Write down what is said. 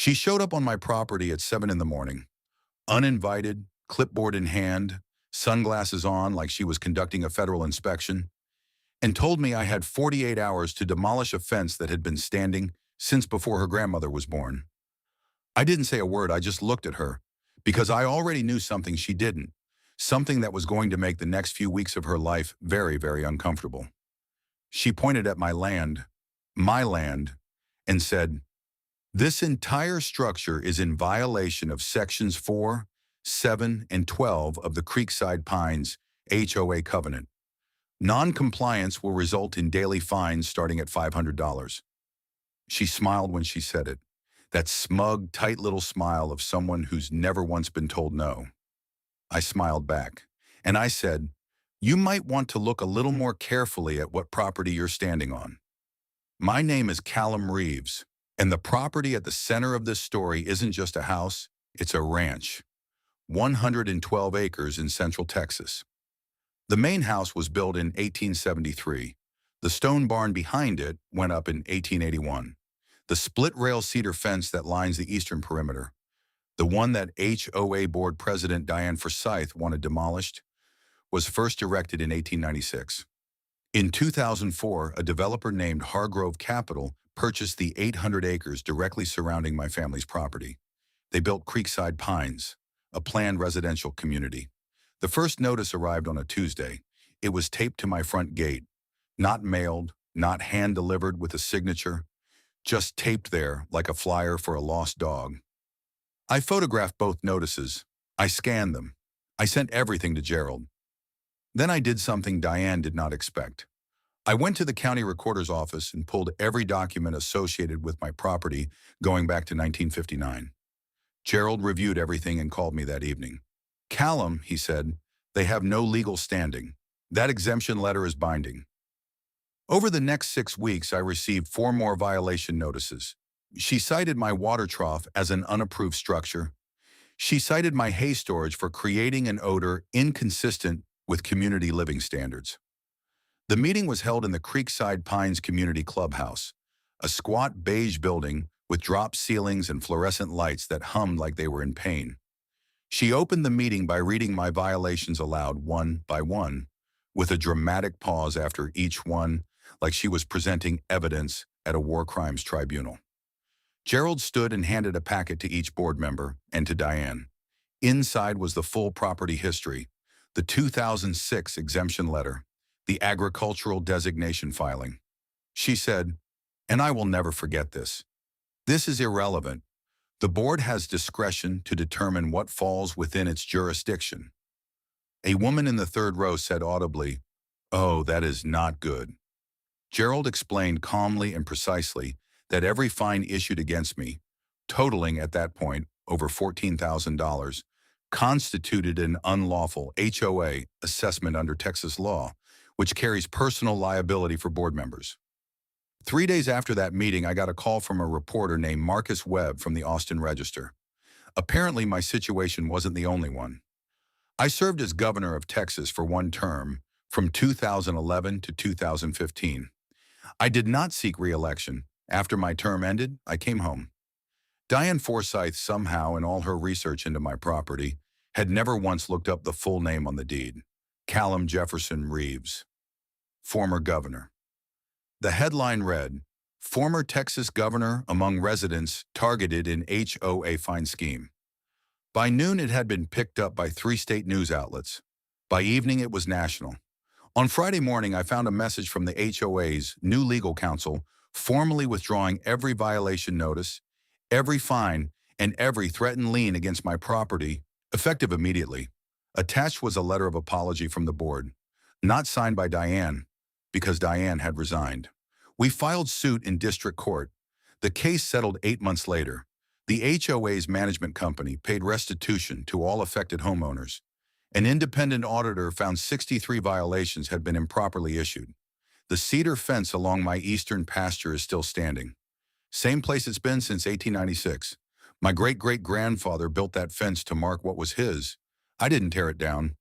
She showed up on my property at 7 in the morning, uninvited, clipboard in hand, sunglasses on like she was conducting a federal inspection, and told me I had 48 hours to demolish a fence that had been standing since before her grandmother was born. I didn't say a word, I just looked at her, because I already knew something she didn't, something that was going to make the next few weeks of her life very, very uncomfortable. She pointed at my land, and said, "This entire structure is in violation of Sections 4, 7, and 12 of the Creekside Pines HOA Covenant. Non-compliance will result in daily fines starting at $500. She smiled when she said it, that smug, tight little smile of someone who's never once been told no. I smiled back, and I said, "You might want to look a little more carefully at what property you're standing on. My name is Callum Reeves, and the property at the center of this story isn't just a house, it's a ranch. 112 acres in central Texas. The main house was built in 1873. The stone barn behind it went up in 1881. The split-rail cedar fence that lines the eastern perimeter, the one that HOA Board President Diane Forsyth wanted demolished, was first erected in 1896. In 2004, a developer named Hargrove Capital purchased the 800 acres directly surrounding my family's property. They built Creekside Pines, a planned residential community. The first notice arrived on a Tuesday. It was taped to my front gate, not mailed, not hand-delivered with a signature, just taped there like a flyer for a lost dog. I photographed both notices. I scanned them. I sent everything to Gerald. Then I did something Diane did not expect. I went to the county recorder's office and pulled every document associated with my property going back to 1959. Gerald reviewed everything and called me that evening. "Callum," he said, "they have no legal standing. That exemption letter is binding." Over the next 6 weeks, I received 4 more violation notices. She cited my water trough as an unapproved structure. She cited my hay storage for creating an odor inconsistent with community living standards. The meeting was held in the Creekside Pines Community Clubhouse, a squat beige building with drop ceilings and fluorescent lights that hummed like they were in pain. She opened the meeting by reading my violations aloud one by one, with a dramatic pause after each one, like she was presenting evidence at a war crimes tribunal. Gerald stood and handed a packet to each board member and to Diane. Inside was the full property history, the 2006 exemption letter, the agricultural designation filing. She said, and I will never forget this, "This is irrelevant. The board has discretion to determine what falls within its jurisdiction." A woman in the third row said audibly, "Oh, that is not good." Gerald explained calmly and precisely that every fine issued against me, totaling at that point over $14,000, constituted an unlawful HOA assessment under Texas law, which carries personal liability for board members. 3 days after that meeting, I got a call from a reporter named Marcus Webb from the Austin Register. Apparently, my situation wasn't the only one. I served as governor of Texas for one term, from 2011 to 2015. I did not seek re-election. After my term ended, I came home. Diane Forsyth, somehow in all her research into my property, had never once looked up the full name on the deed. Callum Jefferson Reeves, former governor. The headline read, "Former Texas governor among residents targeted in HOA fine scheme." By noon, it had been picked up by 3 state news outlets. By evening, it was national. On Friday morning, I found a message from the HOA's new legal counsel formally withdrawing every violation notice, every fine, and every threatened lien against my property, effective immediately. Attached was a letter of apology from the board, not signed by Diane, because Diane had resigned. We filed suit in district court. The case settled 8 months later. The HOA's management company paid restitution to all affected homeowners. An independent auditor found 63 violations had been improperly issued. The cedar fence along my eastern pasture is still standing. Same place it's been since 1896. My great-great-grandfather built that fence to mark what was his. I didn't tear it down.